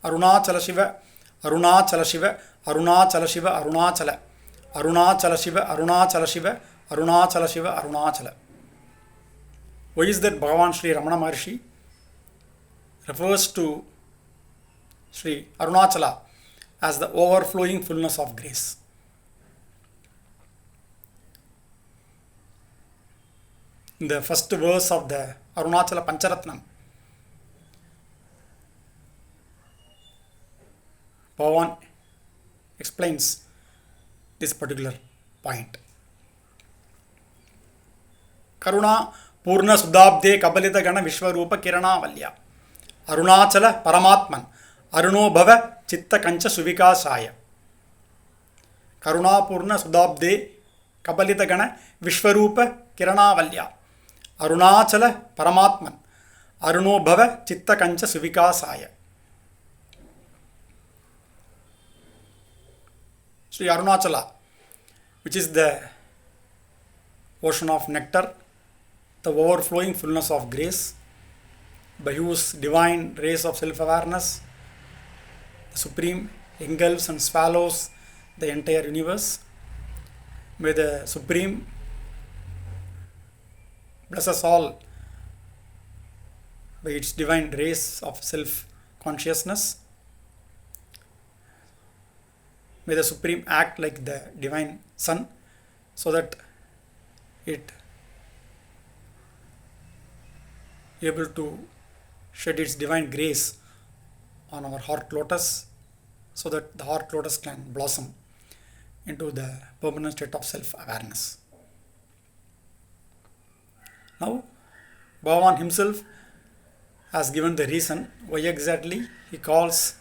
Arunachala Shiva, Arunachala Shiva, Arunachala Shiva, Arunachala, Arunachala Shiva, Arunachala Shiva, Arunachala Shiva, Arunachala. Why is that Bhagavan Sri Ramana Maharshi refers to Sri Arunachala as the overflowing fullness of grace? In the first verse of the Arunachala Pancharatnam, Bhagavan explains this particular point. Karuna Purna Sudabde Kabalita Gana Vishwarupa Kirana Valya Arunachala ParamAtman Aruno Bhava Chitta Kancha Suvika Saya Karuna Purna Sudabde Kabalita Gana Vishwarupa Kirana Valya Arunachala ParamAtman Aruno Bhava Chitta Kancha Suvika Saya. Sri Arunachala, which is the ocean of nectar, the overflowing fullness of grace, by whose divine rays of self-awareness, the Supreme engulfs and swallows the entire universe. May the Supreme bless us all by its divine rays of self-consciousness. May the Supreme act like the divine sun so that it able to shed its divine grace on our heart lotus so that the heart lotus can blossom into the permanent state of self-awareness. Now, Bhagavan himself has given the reason why exactly he calls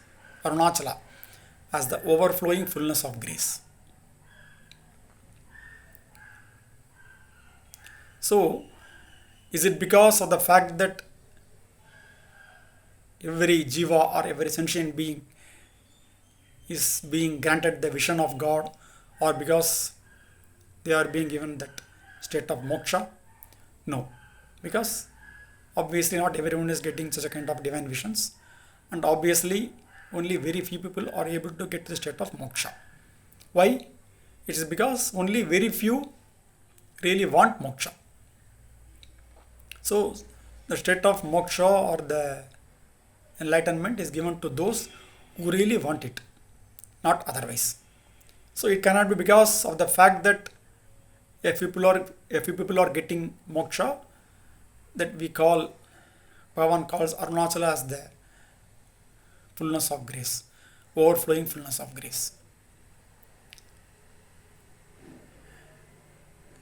Arunachala as the overflowing fullness of grace. So, is it because of the fact that every jiva or every sentient being is being granted the vision of God, or because they are being given that state of moksha? No, because obviously not everyone is getting such a kind of divine visions, and obviously only very few people are able to get to the state of moksha. Why? It is because only very few really want moksha. So the state of moksha or the enlightenment is given to those who really want it, not otherwise. So it cannot be because of the fact that a few people are getting moksha that we call, Bhagavan calls Arunachala as the fullness of grace, overflowing fullness of grace.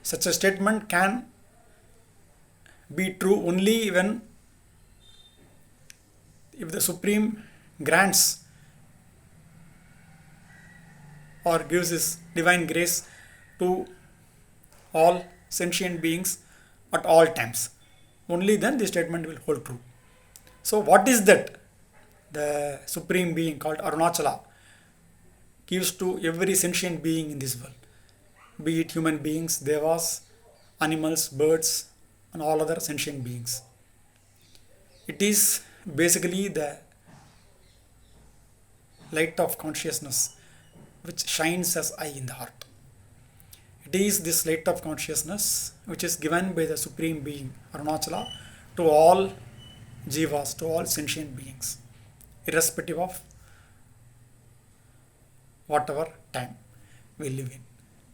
Such a statement can be true only when, if the Supreme grants or gives his divine grace to all sentient beings at all times. Only then the statement will hold true. So what is that the Supreme Being called Arunachala gives to every sentient being in this world? Be it human beings, devas, animals, birds, and all other sentient beings. It is basically the light of consciousness which shines as eye in the heart. It is this light of consciousness which is given by the Supreme Being Arunachala to all jivas, to all sentient beings, irrespective of whatever time we live in.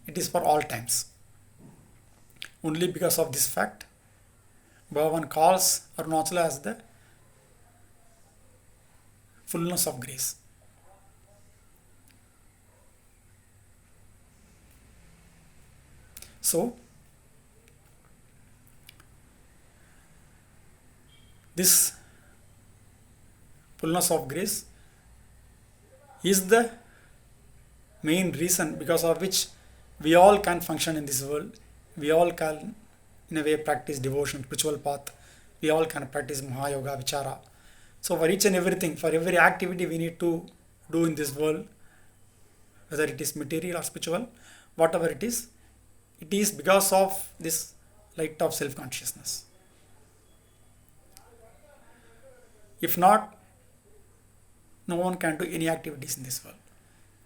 It is for all times. Only because of this fact, Bhagavan calls Arunachala as the fullness of grace. So, this fullness of grace is the main reason because of which we all can function in this world. We all can, in a way, practice devotion, spiritual path. We all can practice Mahayoga, Vichara. So for each and everything, for every activity we need to do in this world, whether it is material or spiritual, whatever it is because of this light of no one can do any activities in this world.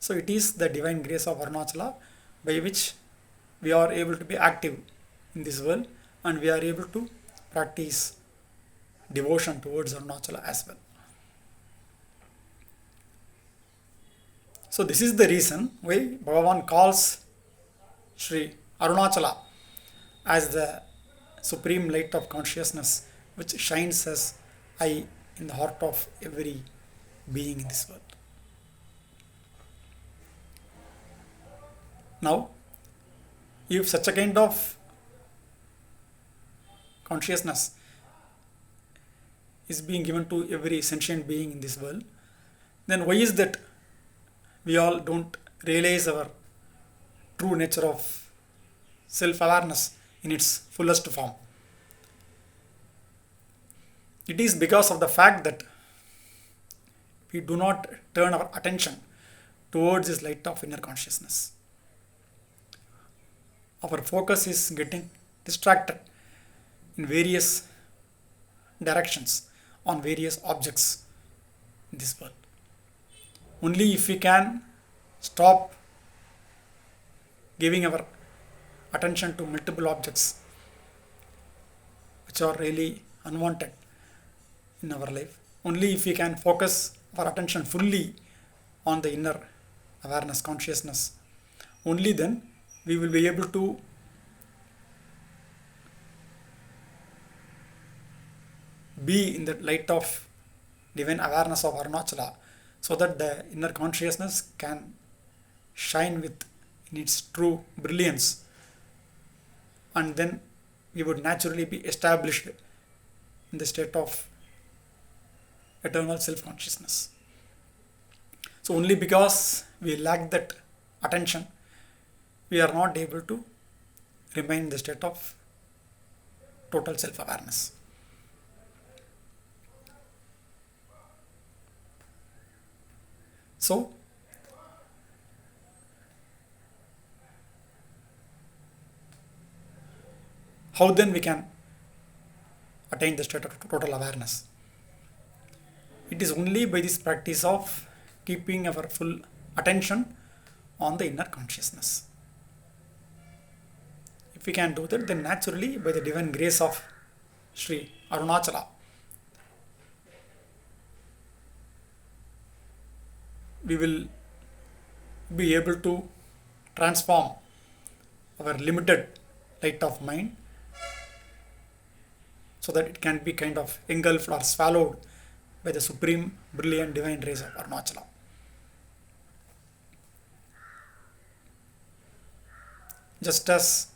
So it is the divine grace of Arunachala by which we are able to be active in this world, and we are able to practice devotion towards Arunachala as well. So this is the reason why Bhagavan calls Sri Arunachala as the supreme light of consciousness which shines as eye in the heart of every being in this world. Now, if such a kind of consciousness is being given to every sentient being in this world, then why is that we all don't realize our true nature of self-awareness in its fullest form? It is because of the fact that we do not turn our attention towards this light of inner consciousness. Our focus is getting distracted in various directions on various objects in this world. Only if we can stop giving our attention to multiple objects which are really unwanted in our life, only if we can focus our attention fully on the inner awareness, consciousness, only then we will be able to be in the light of divine awareness of Arunachala, so that the inner consciousness can shine with in its true brilliance, and then we would naturally be established in the state of eternal self-consciousness. So only because we lack that attention, we are not able to remain in the state of total self-awareness. So, how then we can attain the state of total awareness? It is only by this practice of keeping our full attention on the inner consciousness. If we can do that, then naturally by the divine grace of Sri Arunachala, we will be able to transform our limited light of mind so that it can be kind of engulfed or swallowed by the supreme brilliant divine rays of Arunachala. Just as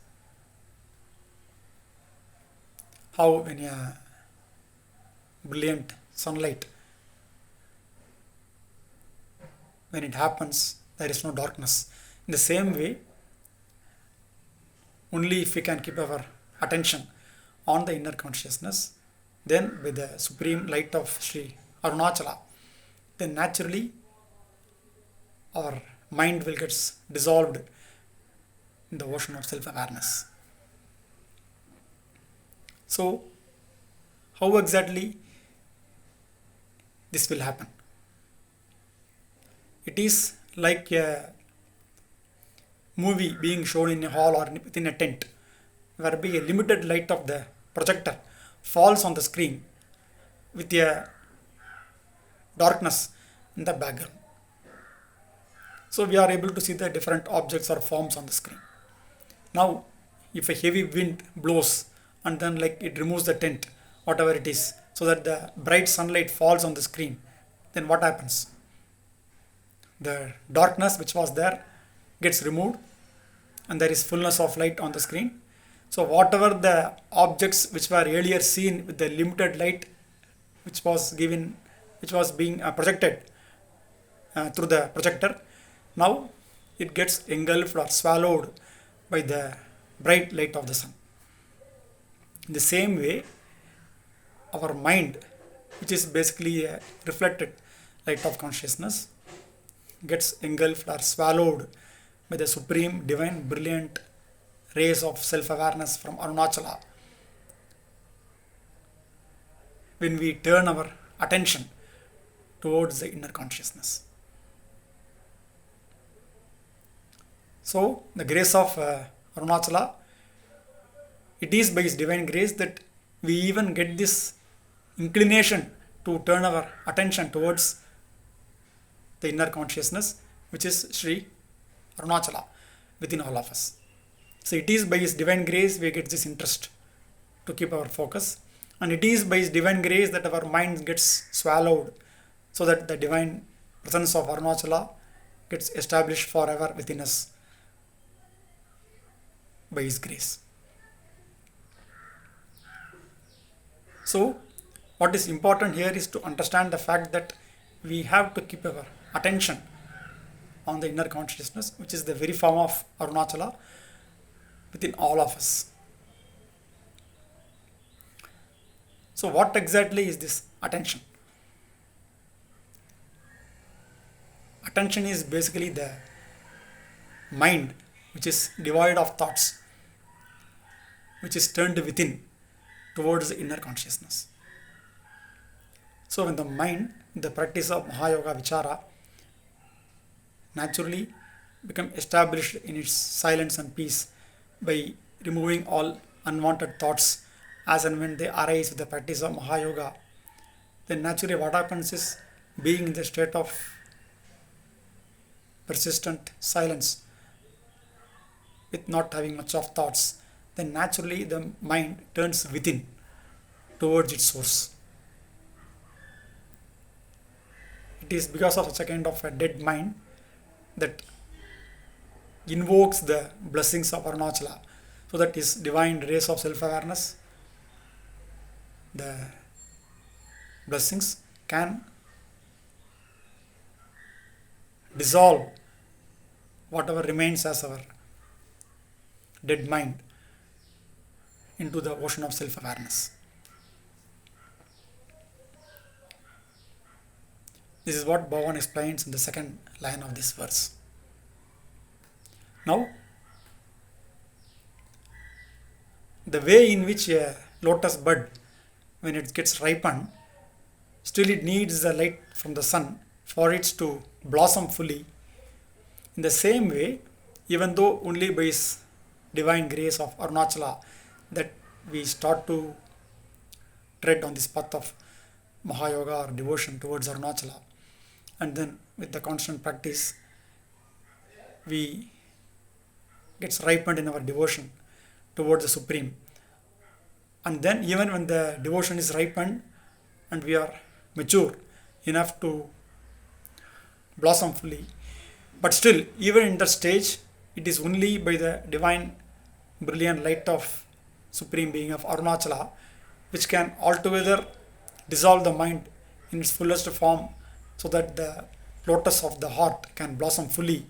how when a brilliant sunlight, when it happens, there is no darkness. In the same way, only if we can keep our attention on the inner consciousness, then with the supreme light of Sri Arunachala, then naturally our mind will get dissolved in the ocean of self-awareness. So, how exactly this will happen? It is like a movie being shown in a hall or within a tent, whereby a limited light of the projector falls on the screen with a darkness in the background. So we are able to see the different objects or forms on the screen. Now, if a heavy wind blows and then like it removes the tent, whatever it is, so that the bright sunlight falls on the screen, then what happens? The darkness which was there gets removed and there is fullness of light on the screen. So whatever the objects which were earlier seen with the limited light which was being projected through the projector, now it gets engulfed or swallowed by the bright light of the sun. In the same way, our mind, which is basically a reflected light of consciousness, gets engulfed or swallowed by the supreme divine brilliant rays of self-awareness from Arunachala. When we turn our attention towards the inner consciousness. So, the grace of Arunachala, it is by his divine grace that we even get this inclination to turn our attention towards the inner consciousness, which is Sri Arunachala within all of us. So it is by his divine grace we get this interest to keep our focus, and it is by his divine grace that our mind gets swallowed, so that the divine presence of Arunachala gets established forever within us by his grace. So what is important here is to understand the fact that we have to keep our attention on the inner consciousness, which is the very form of Arunachala within all of us. So what exactly is this attention? Attention is basically the mind which is devoid of thoughts, which is turned within towards the inner consciousness. So when the mind, the practice of Mahayoga Vichara, naturally become established in its silence and peace by removing all unwanted thoughts as and when they arise with the practice of Mahayoga, then naturally what happens is, being in the state of persistent silence with not having much of thoughts, then naturally the mind turns within towards its source. It is because of such a kind of a dead mind that invokes the blessings of Arunachala, so that his divine rays of self-awareness, the blessings, can dissolve whatever remains as our dead mind into the ocean of self-awareness. This is what Bhagavan explains in the second line of this verse. Now, the way in which a lotus bud, when it gets ripened, still it needs the light from the sun for it to blossom fully. In the same way, even though only by his divine grace of Arunachala that we start to tread on this path of Mahayoga or devotion towards Arunachala, and then with the constant practice we gets ripened in our devotion towards the Supreme. And then even when the devotion is ripened and we are mature enough to blossom fully, but still even in that stage it is only by the divine brilliant light of Supreme Being of Arunachala which can altogether dissolve the mind in its fullest form, so that the lotus of the heart can blossom fully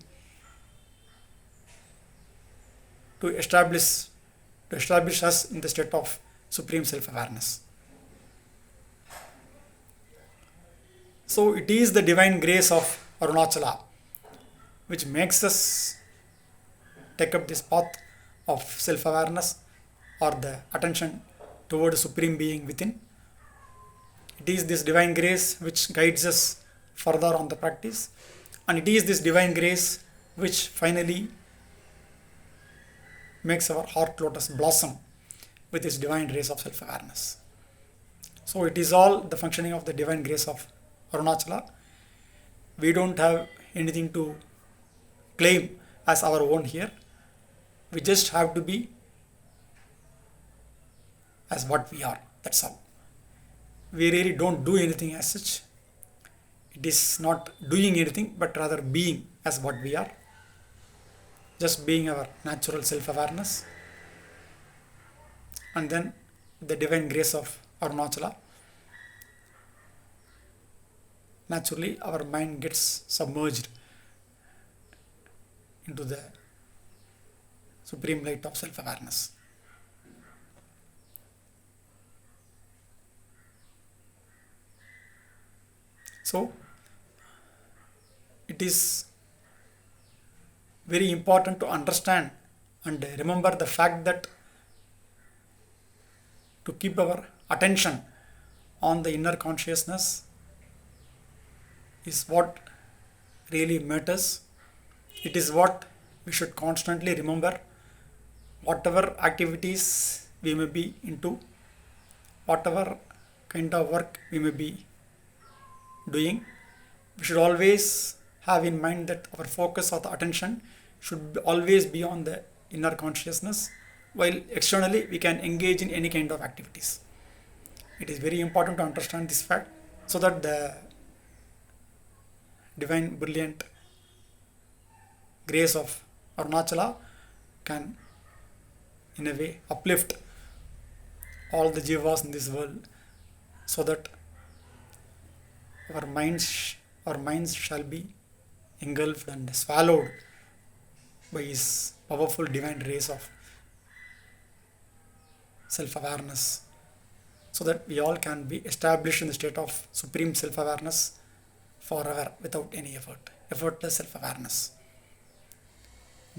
to establish us in the state of supreme self-awareness. So it is the divine grace of Arunachala which makes us take up this path of self-awareness or the attention toward the Supreme Being within. It is this divine grace which guides us further on the practice, and it is this divine grace which finally makes our heart lotus blossom with its divine rays of self-awareness. So it is all the functioning of the divine grace of Arunachala. We don't have anything to claim as our own here. We just have to be as what we are. That's all. We really don't do anything as such. It is not doing anything, but rather being as what we are. Just being our natural self-awareness. And then the divine grace of Arunachala, naturally our mind gets submerged into the supreme light of self-awareness. So it is very important to understand and remember the fact that to keep our attention on the inner consciousness is what really matters. It is what we should constantly remember. Whatever activities we may be into, whatever kind of work we may be doing, we should always have in mind that our focus or the attention should always be on the inner consciousness, while externally we can engage in any kind of activities. It is very important to understand this fact so that the divine, brilliant grace of Arunachala can, in a way, uplift all the jivas in this world, so that our minds shall be engulfed and swallowed by his powerful divine rays of self-awareness, so that we all can be established in the state of supreme self-awareness forever without any effort, effortless self-awareness,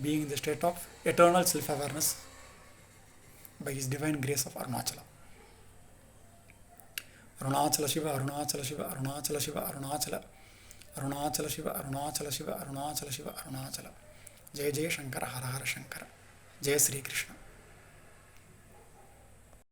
being in the state of eternal self-awareness by his divine grace of Arunachala. Arunachala Shiva, Arunachala Shiva, Arunachala Shiva, Arunachala, Arunachala Shiva, Arunachala Shiva, Arunachala Shiva, Arunachala. Jai Jai Shankara, Har Har Shankara. Jai Sri Krishna.